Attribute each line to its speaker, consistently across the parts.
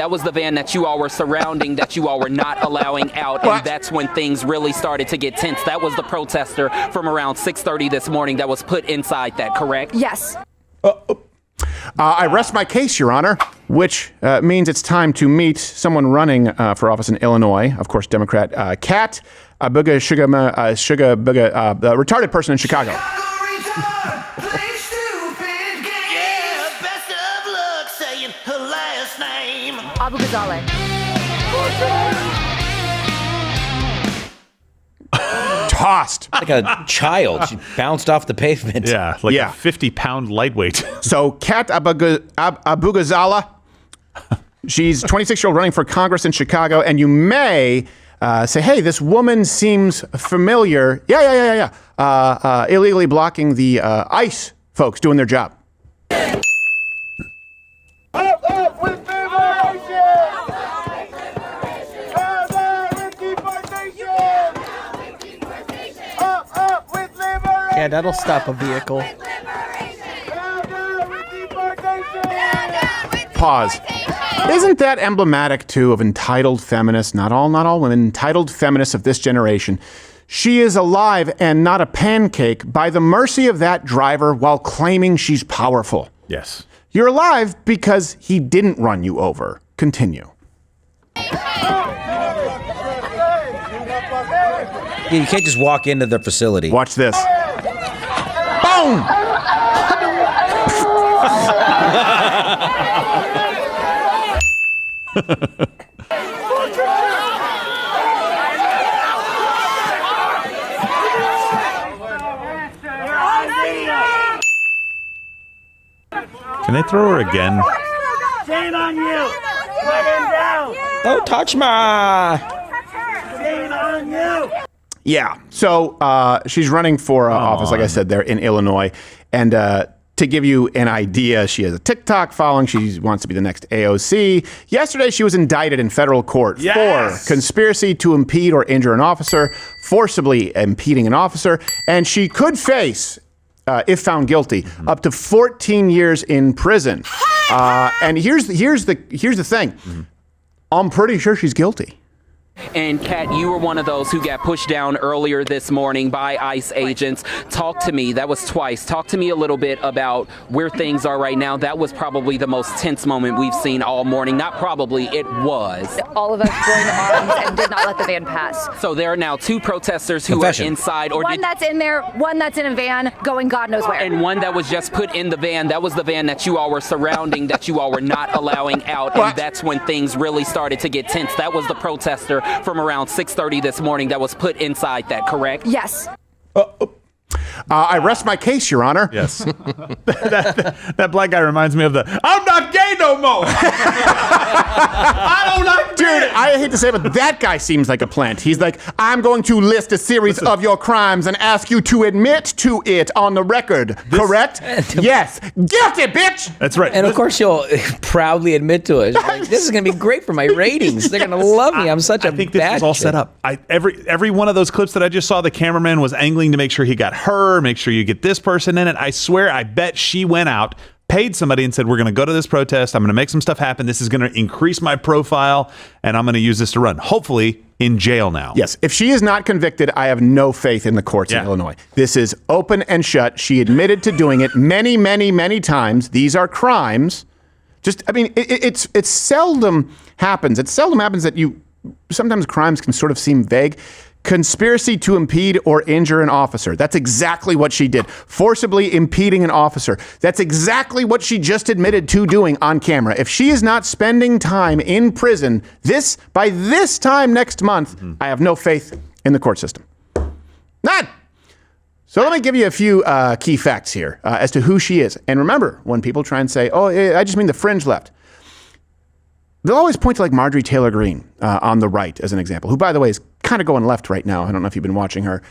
Speaker 1: That was the van that you all were surrounding, that you all were not allowing out, and that's when things really started to get tense. That was the protester from around 6:30 this morning that was put inside that, correct?
Speaker 2: Yes.
Speaker 3: I rest my case, Your Honor, which means it's time to meet someone running for office in Illinois. Of course, Democrat Kat Abughazaleh, the retarded person in Chicago.
Speaker 2: Abughazaleh.
Speaker 3: Tossed.
Speaker 4: Like a child. She bounced off the pavement.
Speaker 5: Yeah, like a 50-pound lightweight.
Speaker 3: So Kat Abughazaleh, she's 26-year-old running for Congress in Chicago, and you may say, hey, this woman seems familiar. Illegally blocking the ICE folks doing their job.
Speaker 6: Up with liberation! Up with liberation!
Speaker 7: Yeah, that'll stop a vehicle.
Speaker 3: Pause. Isn't that emblematic, too, of entitled feminists? Not all women, entitled feminists of this generation. She is alive and not a pancake by the mercy of that driver while claiming she's powerful.
Speaker 5: Yes.
Speaker 3: You're alive because he didn't run you over. Continue.
Speaker 4: You can't just walk into their facility.
Speaker 3: Watch this. Boom!
Speaker 5: Can they throw her again?
Speaker 6: Shame on you! Let him down!
Speaker 4: Don't touch me!
Speaker 6: Shame on you!
Speaker 3: Yeah. So she's running for office, like I said, there in Illinois. And to give you an idea, she has a TikTok following. She wants to be the next AOC. Yesterday, she was indicted in federal court for conspiracy to impede or injure an officer, forcibly impeding an officer, and she could face, if found guilty, up to 14 years in prison. And here's the thing. I'm pretty sure she's guilty.
Speaker 1: And Kat, you were one of those who got pushed down earlier this morning by ICE agents. Talk to me. That was twice. Talk to me a little bit about where things are right now. That was probably the most tense moment we've seen all morning. Not probably, it was.
Speaker 2: All of us joined arms and did not let the van pass.
Speaker 1: So there are now two protesters who are inside.
Speaker 2: One that's in there, one that's in a van going God knows where.
Speaker 1: And one that was just put in the van. That was the van that you all were surrounding, that you all were not allowing out. And that's when things really started to get tense. That was the protester from around 6:30 this morning that was put inside that, correct?
Speaker 2: Yes.
Speaker 3: I rest my case, Your Honor.
Speaker 5: Yes. that black guy reminds me of the, I'm not gay no more. I don't like
Speaker 3: Dude, I hate to say it, but that guy seems like a plant. He's like, I'm going to list a series of your crimes and ask you to admit to it on the record. Correct? Yes. Guilty, bitch!
Speaker 5: That's right.
Speaker 4: And of course, she'll proudly admit to it. Like, this is going to be great for my ratings. They're going to love me. I'm such a bad
Speaker 5: I think this was all set up. Every one of those clips that I just saw, the cameraman was angling to make sure he got her, make sure you get this person in it. I swear, I bet she went out, paid somebody and said, we're going to go to this protest. I'm going to make some stuff happen. This is going to increase my profile, and I'm going to use this to run. Hopefully in jail now.
Speaker 3: Yes. If she is not convicted, I have no faith in the courts in Illinois. This is open and shut. She admitted to doing it many, many, many times. These are crimes. It seldom happens. It seldom happens that sometimes crimes can sort of seem vague. Conspiracy to impede or injure an officer. That's exactly what she did. Forcibly impeding an officer. That's exactly what she just admitted to doing on camera. If she is not spending time in prison by this time next month, I have no faith in the court system. None. So let me give you a few key facts here as to who she is. And remember, when people try and say, oh, I just mean the fringe left, they'll always point to like Marjorie Taylor Greene on the right as an example, who, by the way, is kind of going left right now. I don't know if you've been watching her.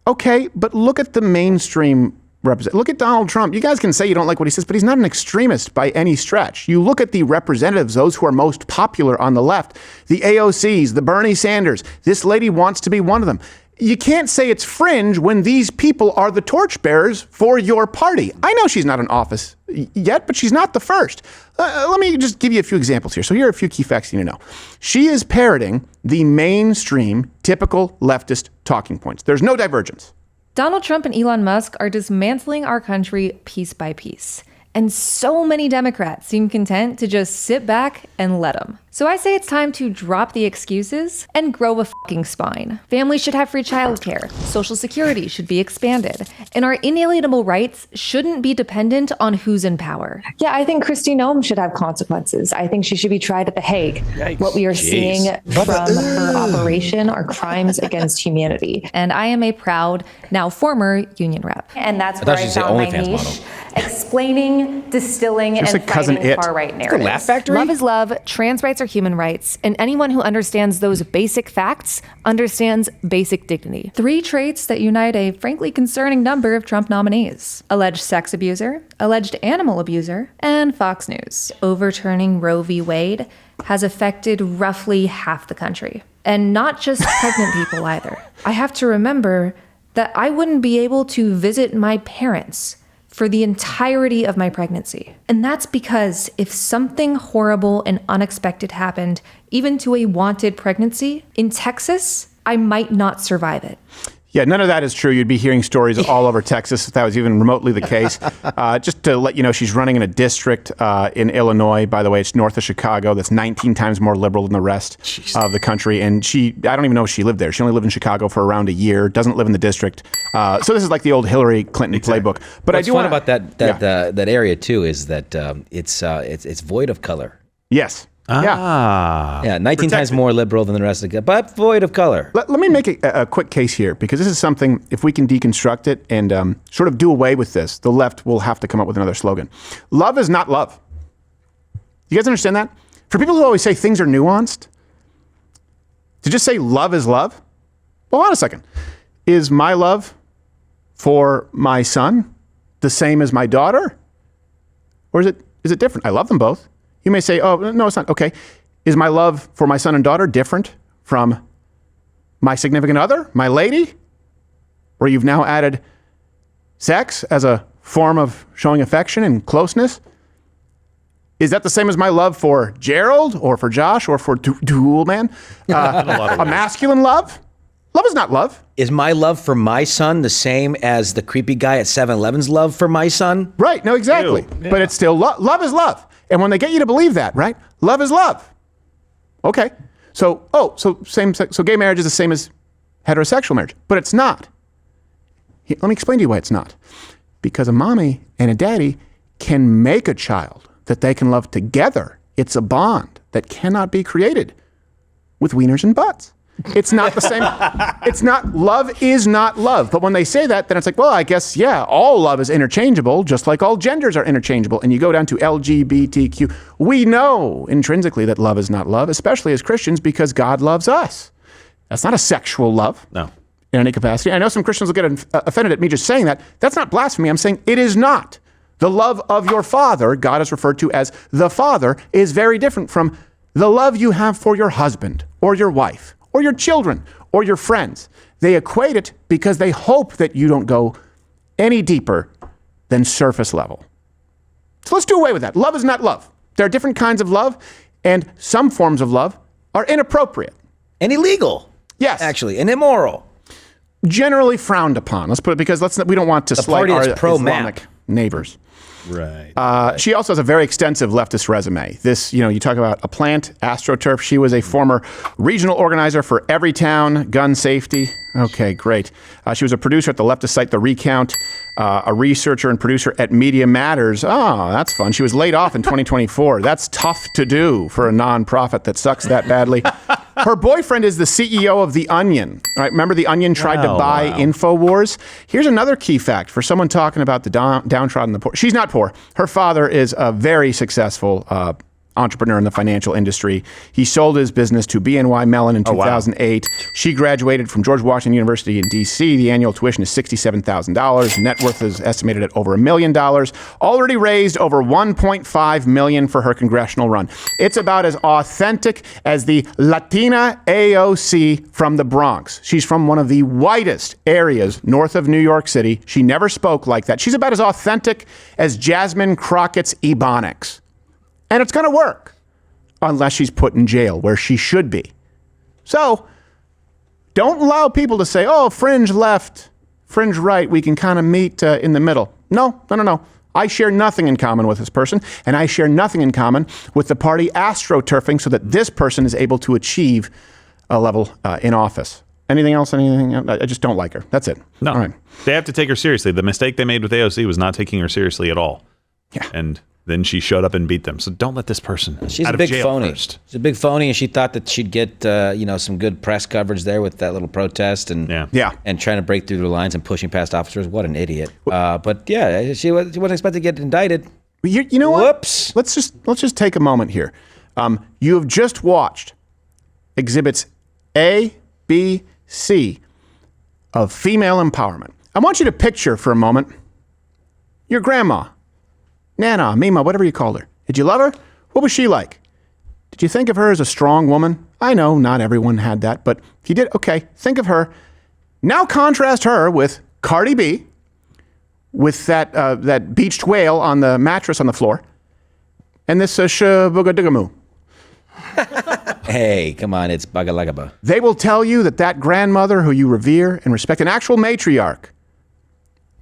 Speaker 3: Okay, but look at the mainstream represent. Look at Donald Trump. You guys can say you don't like what he says, but he's not an extremist by any stretch. You look at the representatives, those who are most popular on the left, the AOCs, the Bernie Sanders. This lady wants to be one of them. you can't say it's fringe when these people are the torchbearers for your party. I know she's not in office yet, but she's not the first. Let me just give you a few examples here. So here are a few key facts you need to know. She is parroting the mainstream, typical leftist talking points. There's no divergence.
Speaker 7: Donald Trump and Elon Musk are dismantling our country piece by piece. And so many Democrats seem content to just sit back and let them. So I say it's time to drop the excuses and grow a fucking spine. Families should have free childcare. Social Security should be expanded. And our inalienable rights shouldn't be dependent on who's in power.
Speaker 8: Yeah, I think Kristi Noem should have consequences. I think she should be tried at The Hague.
Speaker 4: Yikes.
Speaker 8: What we are seeing from her operation are crimes against humanity.
Speaker 7: And I am a proud, now former union rep.
Speaker 2: And that's where I
Speaker 4: she'd say
Speaker 2: found my
Speaker 4: OnlyFans
Speaker 2: niche.
Speaker 4: model.
Speaker 2: Distilling, and
Speaker 3: like Cousin
Speaker 2: fighting
Speaker 3: It.
Speaker 2: far-right narratives.
Speaker 4: Laugh Factory?
Speaker 7: Love is love, trans rights are human rights, and anyone who understands those basic facts understands basic dignity. 3 traits that unite a frankly concerning number of Trump nominees: alleged sex abuser, alleged animal abuser, and Fox News. Overturning Roe v. Wade has affected roughly half the country. And not just pregnant people either. I have to remember that I wouldn't be able to visit my parents for the entirety of my pregnancy. And that's because if something horrible and unexpected happened, even to a wanted pregnancy, in Texas, I might not survive it.
Speaker 3: Yeah, none of that is true. You'd be hearing stories all over Texas if that was even remotely the case. Just to let you know, she's running in a district in Illinois. By the way, it's north of Chicago. That's 19 times more liberal than the rest of the country. And I don't even know if she lived there. She only lived in Chicago for around a year, doesn't live in the district. So this is like the old Hillary Clinton playbook. But
Speaker 4: What's
Speaker 3: I do
Speaker 4: fun
Speaker 3: want
Speaker 4: about that area too is that it's void of color.
Speaker 3: Yes. Yeah.
Speaker 4: Yeah, 19 times more liberal than the rest of the, but void of color.
Speaker 3: Let me make a quick case here, because this is something, if we can deconstruct it and sort of do away with this, the left will have to come up with another slogan. Love is not love. You guys understand that? For people who always say things are nuanced, to just say love is love, well, hold on a second. Is my love for my son the same as my daughter? Or is it different? I love them both. You may say, oh, no, it's not. Okay. Is my love for my son and daughter different from my significant other, my lady? Where you've now added sex as a form of showing affection and closeness? Is that the same as my love for Gerald or for Josh or for Dual Man? A masculine love? Love is not love.
Speaker 4: Is my love for my son the same as the creepy guy at 7-Eleven's love for my son?
Speaker 3: Right. No, exactly.
Speaker 5: Yeah.
Speaker 3: But it's still love is love. And when they get you to believe that, right? Love is love. Okay. So gay marriage is the same as heterosexual marriage, but it's not. Let me explain to you why it's not. Because a mommy and a daddy can make a child that they can love together. It's a bond that cannot be created with wieners and butts. It's not the same. It's not, love is not love. But when they say that, then it's like, well, I guess, yeah, all love is interchangeable, just like all genders are interchangeable. And you go down to LGBTQ. We know intrinsically that love is not love, especially as Christians, because God loves us. That's not a sexual love.
Speaker 5: No.
Speaker 3: In any capacity. I know some Christians will get offended at me just saying that. That's not blasphemy. I'm saying it is not. The love of your Father, God is referred to as the Father, is very different from the love you have for your husband or your wife or your children, or your friends. They equate it because they hope that you don't go any deeper than surface level. So let's do away with that. Love is not love. There are different kinds of love, and some forms of love are inappropriate.
Speaker 4: And illegal.
Speaker 3: Yes.
Speaker 4: Actually, and immoral.
Speaker 3: Generally frowned upon. Let's put it, because we don't want to slight our Islamic neighbors.
Speaker 5: Right.
Speaker 3: She also has a very extensive leftist resume. This, you talk about a plant, Astroturfed. She was a former regional organizer for Everytown Gun Safety. Okay, great. She was a producer at the leftist site The Recount, a researcher and producer at Media Matters. Oh, that's fun. She was laid off in 2024. That's tough to do for a nonprofit that sucks that badly. Her boyfriend is the CEO of The Onion. All right, remember The Onion tried to buy InfoWars? Here's another key fact for someone talking about the downtrodden, the poor. She's not poor. Her father is a very successful entrepreneur in the financial industry. He sold his business to BNY Mellon in 2008. She graduated from George Washington University in D.C. The annual tuition is $67,000. Net worth is estimated at over $1 million. Already raised over $1.5 million for her congressional run. It's about as authentic as the Latina AOC from the Bronx. She's from one of the whitest areas north of New York City. She never spoke like that. She's about as authentic as Jasmine Crockett's Ebonics. And it's going to work. Unless she's put in jail, where she should be. So, don't allow people to say, oh, fringe left, fringe right, we can kind of meet in the middle. No. I share nothing in common with this person, and I share nothing in common with the party astroturfing so that this person is able to achieve a level in office. Anything else? I just don't like her. That's it.
Speaker 5: No.
Speaker 3: All right.
Speaker 5: They have to take her seriously. The mistake they made with AOC was not taking her seriously at all.
Speaker 3: Yeah.
Speaker 5: And then she showed up and beat them. So don't let this person
Speaker 4: She's
Speaker 5: out
Speaker 4: a big
Speaker 5: of jail
Speaker 4: phony.
Speaker 5: first.
Speaker 4: She's a big phony, and she thought that she'd get some good press coverage there with that little protest and and trying to break through the lines and pushing past officers. What an idiot! But yeah, she wasn't expected to get indicted.
Speaker 3: You know what?
Speaker 4: Whoops.
Speaker 3: Let's just take a moment here. You have just watched exhibits A, B, C of female empowerment. I want you to picture for a moment your grandma. Nana, Mima, whatever you called her. Did you love her? What was she like? Did you think of her as a strong woman? I know not everyone had that, but if you did, okay, think of her. Now contrast her with Cardi B, with that beached whale on the mattress on the floor, and this Shabugadagamoo.
Speaker 4: Hey, come on, it's Bagalagaba.
Speaker 3: They will tell you that grandmother who you revere and respect, an actual matriarch,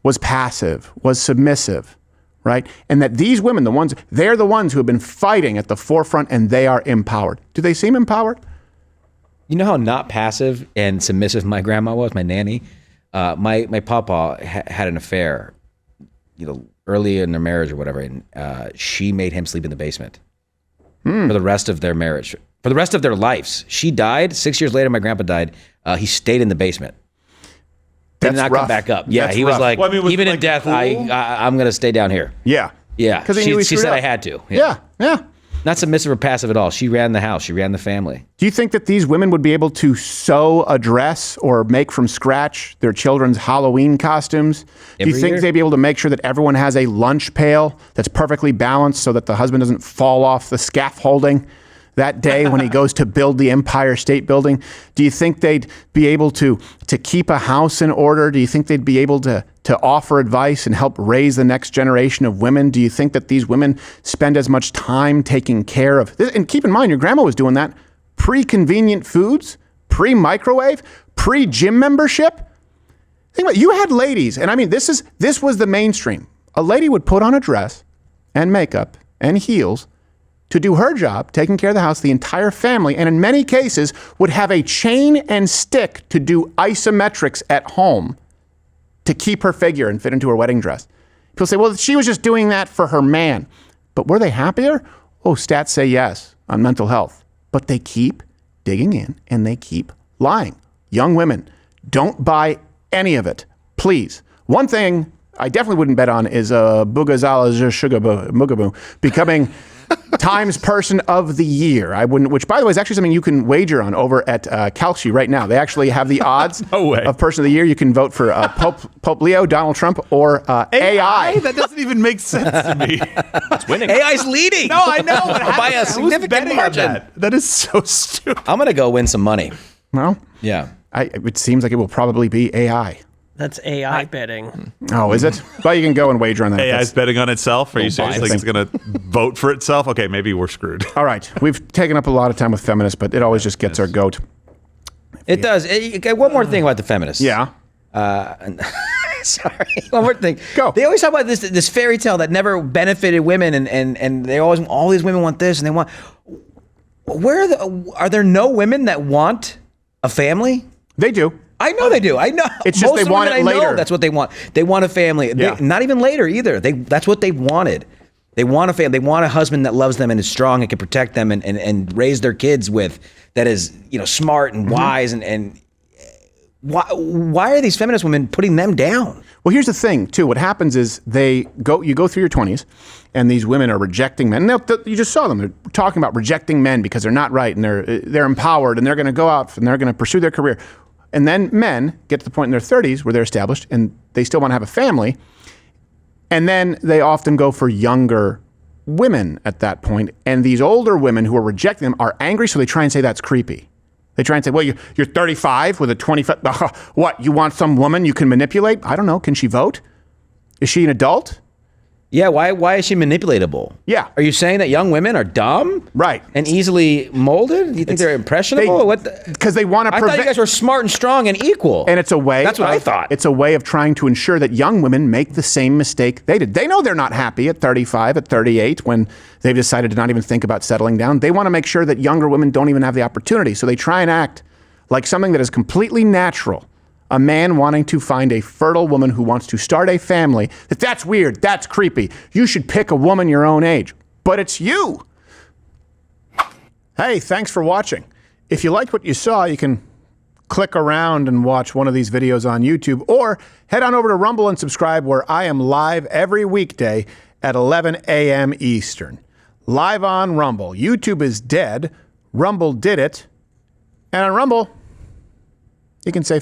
Speaker 3: was passive, was submissive. Right? And that these women, they're the ones who have been fighting at the forefront, and they are empowered. Do they seem empowered?
Speaker 4: You know how not passive and submissive my grandma was, my nanny? My papa had an affair, early in their marriage or whatever, and she made him sleep in the basement for the rest of their marriage. For the rest of their lives. She died. 6 years later, my grandpa died. He stayed in the basement. Did not come back up. Yeah, he was like, even in death, I'm going to stay down here.
Speaker 3: Yeah.
Speaker 4: Yeah. She said I had to.
Speaker 3: Yeah.
Speaker 4: Not submissive or passive at all. She ran the house. She ran the family.
Speaker 3: Do you think that these women would be able to sew a dress or make from scratch their children's Halloween costumes? Do you think they'd be able to make sure that everyone has a lunch pail that's perfectly balanced so that the husband doesn't fall off the scaffolding that day when he goes to build the Empire State Building? Do you think they'd be able to keep a house in order? Do you think they'd be able to offer advice and help raise the next generation of women? Do you think that these women spend as much time taking care of this? And keep in mind, your grandma was doing that pre-convenient foods, pre-microwave, pre-gym membership. Think about it. You had ladies, and I mean, this was the mainstream. A lady would put on a dress and makeup and heels to do her job, taking care of the house, the entire family, and in many cases would have a chain and stick to do isometrics at home to keep her figure and fit into her wedding dress. People say, well, she was just doing that for her man. But were they happier? Oh, stats say yes on mental health. But they keep digging in and they keep lying. Young women, don't buy any of it, please. One thing I definitely wouldn't bet on is Abughazaleh becoming Times Person of the Year. I wouldn't, which by the way is actually something you can wager on over at Kalshi right now. They actually have the odds of Person of the Year. You can vote for Pope Leo, Donald Trump, or AI.
Speaker 5: That doesn't even make sense to me.
Speaker 4: It's winning. AI's leading.
Speaker 5: No, I know.
Speaker 4: By a significant margin.
Speaker 5: That is so stupid.
Speaker 4: I'm going to go win some money.
Speaker 3: Well,
Speaker 4: yeah.
Speaker 3: It seems like it will probably be AI.
Speaker 6: That's AI betting.
Speaker 3: Oh, is it? Well, you can go and wager on that.
Speaker 5: AI's betting on itself? Are you serious? Like it's going to vote for itself? Okay, maybe we're screwed.
Speaker 3: All right. We've taken up a lot of time with feminists, but it always just gets our goat.
Speaker 4: It does. Okay, one more thing about the feminists.
Speaker 3: Yeah.
Speaker 4: Sorry. One more thing.
Speaker 3: Go.
Speaker 4: They always talk about this fairy tale that never benefited women, and they always, all these women want this, and they want. Are there no women that want a family?
Speaker 3: They do.
Speaker 4: I know they do. I know.
Speaker 3: It's just
Speaker 4: most
Speaker 3: they want it later.
Speaker 4: That's what they want. They want a family.
Speaker 3: Yeah.
Speaker 4: Not even later either. That's what they wanted. They want a family. They want a husband that loves them and is strong and can protect them and raise their kids with, that is, smart and wise and why are these feminist women putting them down?
Speaker 3: Well, here's the thing, too. What happens is you go through your 20s, and these women are rejecting men. You just saw them. They're talking about rejecting men because they're not right, and they're empowered, and they're going to go out, and they're going to pursue their career. And then men get to the point in their 30s where they're established, and they still want to have a family. And then they often go for younger women at that point. And these older women who are rejecting them are angry, so they try and say that's creepy. They try and say, well, you're 35 with a 25. What, you want some woman you can manipulate? I don't know. Can she vote? Is she an adult?
Speaker 4: Yeah, why is she manipulatable?
Speaker 3: Yeah.
Speaker 4: Are you saying that young women are dumb?
Speaker 3: Right.
Speaker 4: And easily molded? Do you think they're impressionable?
Speaker 3: Because they want to
Speaker 4: I thought you guys were smart and strong and equal.
Speaker 3: And it's a way.
Speaker 4: That's what I thought.
Speaker 3: It's a way of trying to ensure that young women make the same mistake they did. They know they're not happy at 35, at 38, when they've decided to not even think about settling down. They want to make sure that younger women don't even have the opportunity. So they try and act like something that is completely natural. A man wanting to find a fertile woman who wants to start a family, that's weird, that's creepy. You should pick a woman your own age. But it's you. Hey, thanks for watching. If you liked what you saw, you can click around and watch one of these videos on YouTube, or head on over to Rumble and subscribe, where I am live every weekday at 11 a.m. Eastern. Live on Rumble. YouTube is dead. Rumble did it. And on Rumble, you can say